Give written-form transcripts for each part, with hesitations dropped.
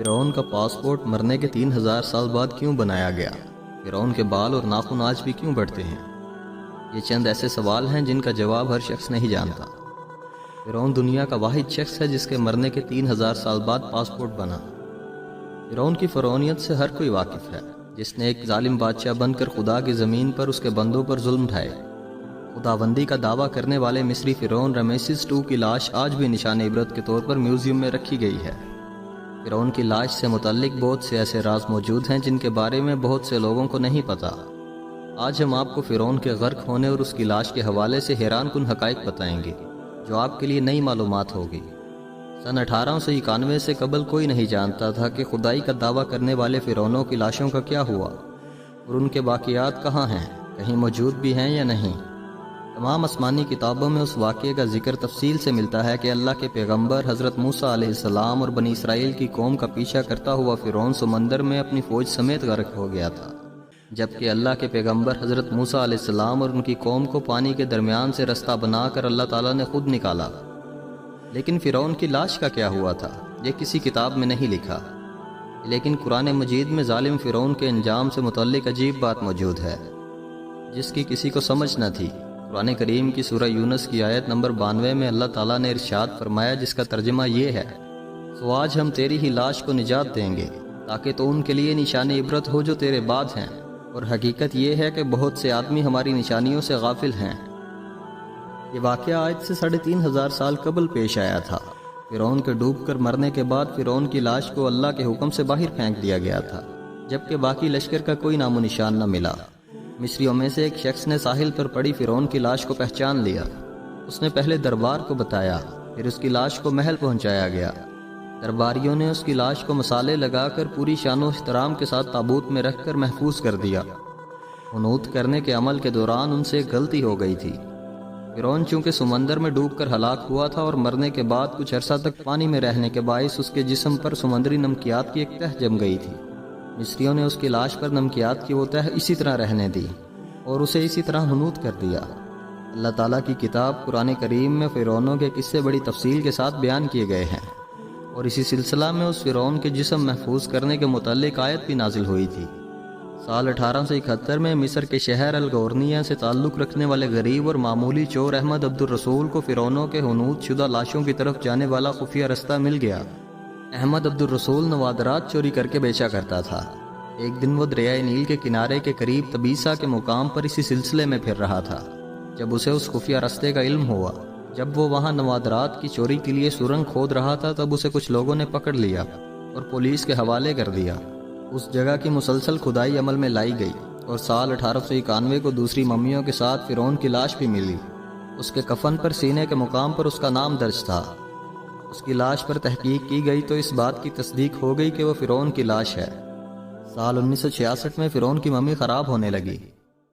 فرعون کا پاسپورٹ مرنے کے 3000 سال بعد کیوں بنایا گیا؟ فرعون کے بال اور ناخن آج بھی کیوں بڑھتے ہیں؟ یہ چند ایسے سوال ہیں جن کا جواب ہر شخص نہیں جانتا۔ فرعون دنیا کا واحد شخص ہے جس کے مرنے کے 3000 سال بعد پاسپورٹ بنا۔ فرعون کی فرعونیت سے ہر کوئی واقف ہے، جس نے ایک ظالم بادشاہ بن کر خدا کی زمین پر اس کے بندوں پر ظلم ڈھائے۔ خداوندی کا دعویٰ کرنے والے مصری فرعون رمیسس II کی لاش آج بھی نشان عبرت کے طور پر میوزیم میں رکھی گئی ہے۔ فرعون کی لاش سے متعلق بہت سے ایسے راز موجود ہیں جن کے بارے میں بہت سے لوگوں کو نہیں پتہ۔ آج ہم آپ کو فرعون کے غرق ہونے اور اس کی لاش کے حوالے سے حیران کن حقائق بتائیں گے، جو آپ کے لیے نئی معلومات ہوگی۔ سن 1891 سے قبل کوئی نہیں جانتا تھا کہ خدائی کا دعویٰ کرنے والے فرعونوں کی لاشوں کا کیا ہوا اور ان کے باقیات کہاں ہیں، کہیں موجود بھی ہیں یا نہیں۔ تمام آسمانی کتابوں میں اس واقعے کا ذکر تفصیل سے ملتا ہے کہ اللہ کے پیغمبر حضرت موسیٰ علیہ السلام اور بنی اسرائیل کی قوم کا پیچھا کرتا ہوا فرعون سمندر میں اپنی فوج سمیت غرق ہو گیا تھا، جبکہ اللہ کے پیغمبر حضرت موسیٰ علیہ السلام اور ان کی قوم کو پانی کے درمیان سے رستہ بنا کر اللہ تعالیٰ نے خود نکالا۔ لیکن فرعون کی لاش کا کیا ہوا تھا، یہ کسی کتاب میں نہیں لکھا، لیکن قرآن مجید میں ظالم فرعون کے انجام سے متعلق عجیب بات موجود ہے جس کی کسی کو سمجھ نہ تھی۔ قرآن کریم کی سورہ یونس کی آیت نمبر 92 میں اللہ تعالیٰ نے ارشاد فرمایا، جس کا ترجمہ یہ ہے، تو آج ہم تیری ہی لاش کو نجات دیں گے تاکہ تو ان کے لیے نشان عبرت ہو جو تیرے بعد ہیں، اور حقیقت یہ ہے کہ بہت سے آدمی ہماری نشانیوں سے غافل ہیں۔ یہ واقعہ آج سے 3500 سال قبل پیش آیا تھا۔ فرعون کے ڈوب کر مرنے کے بعد فرعون کی لاش کو اللہ کے حکم سے باہر پھینک دیا گیا تھا، جبکہ باقی لشکر کا کوئی نام و نشان نہ ملا۔ مصریوں میں سے ایک شخص نے ساحل پر پڑی فرعون کی لاش کو پہچان لیا۔ اس نے پہلے دربار کو بتایا، پھر اس کی لاش کو محل پہنچایا گیا۔ درباریوں نے اس کی لاش کو مسالے لگا کر پوری شان و احترام کے ساتھ تابوت میں رکھ کر محفوظ کر دیا۔ حنوط کرنے کے عمل کے دوران ان سے ایک غلطی ہو گئی تھی۔ فرعون چونکہ سمندر میں ڈوب کر ہلاک ہوا تھا اور مرنے کے بعد کچھ عرصہ تک پانی میں رہنے کے باعث اس کے جسم پر سمندری نمکیات کی ایک تہ جم گئی تھی۔ مصریوں نے اس کی لاش پر نمکیات کی وہ تہ اسی طرح رہنے دی اور اسے اسی طرح حنوط کر دیا۔ اللہ تعالیٰ کی کتاب قرآن کریم میں فرعونوں کے قصے بڑی تفصیل کے ساتھ بیان کیے گئے ہیں، اور اسی سلسلہ میں اس فرعون کے جسم محفوظ کرنے کے متعلق آیت بھی نازل ہوئی تھی۔ سال 1871 میں مصر کے شہر الگورنیہ سے تعلق رکھنے والے غریب اور معمولی چور احمد عبد الرسول کو فرعونوں کے حنوط شدہ لاشوں کی طرف جانے والا خفیہ رستہ مل گیا۔ احمد عبد الرسول نوادرات چوری کر کے بیچا کرتا تھا۔ ایک دن وہ دریائے نیل کے کنارے کے قریب تبیسا کے مقام پر اسی سلسلے میں پھر رہا تھا جب اسے اس خفیہ رستے کا علم ہوا۔ جب وہ وہاں نوادرات کی چوری کے لیے سرنگ کھود رہا تھا تب اسے کچھ لوگوں نے پکڑ لیا اور پولیس کے حوالے کر دیا۔ اس جگہ کی مسلسل کھدائی عمل میں لائی گئی اور سال 1891 کو دوسری ممیوں کے ساتھ فرعون کی لاش بھی ملی۔ اس کے کفن پر سینے کے مقام پر اس کا نام درج تھا۔ اس کی لاش پر تحقیق کی گئی تو اس بات کی تصدیق ہو گئی کہ وہ فرعون کی لاش ہے۔ سال 1966 میں فرعون کی ممی خراب ہونے لگی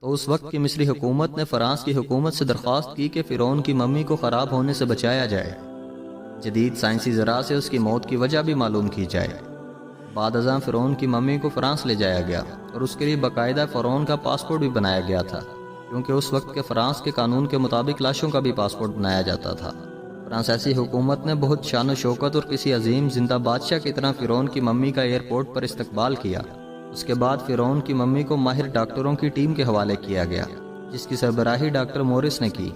تو اس وقت کی مصری حکومت نے فرانس کی حکومت سے درخواست کی کہ فرعون کی ممی کو خراب ہونے سے بچایا جائے۔ جدید سائنسی ذرائع سے اس کی موت کی وجہ بھی معلوم کی جائے۔ بعد ازاں فرعون کی ممی کو فرانس لے جایا گیا اور اس کے لیے باقاعدہ فرعون کا پاسپورٹ بھی بنایا گیا تھا، کیونکہ اس وقت کے فرانس کے قانون کے مطابق لاشوں کا بھی پاسپورٹ بنایا جاتا تھا۔ فرانسیسی حکومت نے بہت شان و شوکت اور کسی عظیم زندہ بادشاہ کی طرح فرعون کی ممی کا ایئرپورٹ پر استقبال کیا۔ اس کے بعد فرعون کی ممی کو ماہر ڈاکٹروں کی ٹیم کے حوالے کیا گیا، جس کی سربراہی ڈاکٹر مورس نے کی۔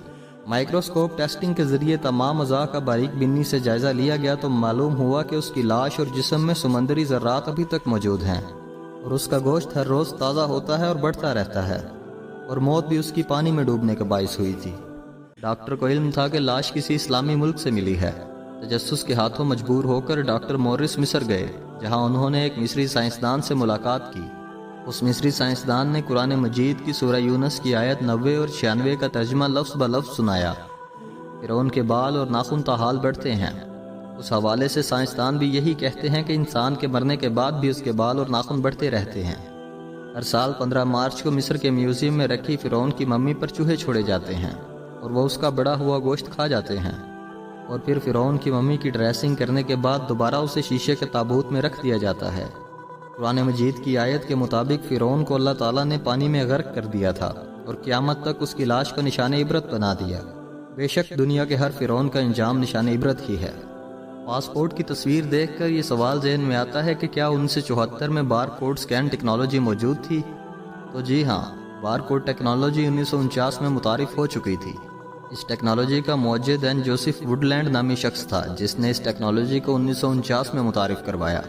مائکروسکوپ ٹیسٹنگ کے ذریعے تمام اعضاء کا باریک بینی سے جائزہ لیا گیا تو معلوم ہوا کہ اس کی لاش اور جسم میں سمندری ذرات ابھی تک موجود ہیں، اور اس کا گوشت ہر روز تازہ ہوتا ہے اور بڑھتا رہتا ہے، اور موت بھی اس کی پانی میں ڈوبنے کے باعث ہوئی تھی۔ ڈاکٹر کو علم تھا کہ لاش کسی اسلامی ملک سے ملی ہے۔ تجسس کے ہاتھوں مجبور ہو کر ڈاکٹر مورس مصر گئے، جہاں انہوں نے ایک مصری سائنسدان سے ملاقات کی۔ اس مصری سائنسدان نے قرآن مجید کی سورہ یونس کی آیت 90 اور 96 کا ترجمہ لفظ بلفظ سنایا۔ فرعون کے بال اور ناخن تاحال بڑھتے ہیں۔ اس حوالے سے سائنسدان بھی یہی کہتے ہیں کہ انسان کے مرنے کے بعد بھی اس کے بال اور ناخن بڑھتے رہتے ہیں۔ ہر سال 15 مارچ کو مصر کے میوزیم میں رکھی فرعون کی ممی پر چوہے چھوڑے جاتے ہیں اور وہ اس کا بڑا ہوا گوشت کھا جاتے ہیں، اور پھر فرعون کی ممی کی ڈریسنگ کرنے کے بعد دوبارہ اسے شیشے کے تابوت میں رکھ دیا جاتا ہے۔ قرآن مجید کی آیت کے مطابق فرعون کو اللہ تعالیٰ نے پانی میں غرق کر دیا تھا اور قیامت تک اس کی لاش کو نشان عبرت بنا دیا۔ بے شک دنیا کے ہر فرعون کا انجام نشان عبرت ہی ہے۔ پاسپورٹ کی تصویر دیکھ کر یہ سوال ذہن میں آتا ہے کہ کیا 1974 میں بار کوڈ سکین ٹیکنالوجی موجود تھی؟ تو جی ہاں، بار کوڈ ٹیکنالوجی 1949 میں متعارف ہو چکی تھی۔ اس ٹیکنالوجی کا موجد جوزف وڈلینڈ نامی شخص تھا جس نے اس ٹیکنالوجی کو 1949 میں متعارف کروایا۔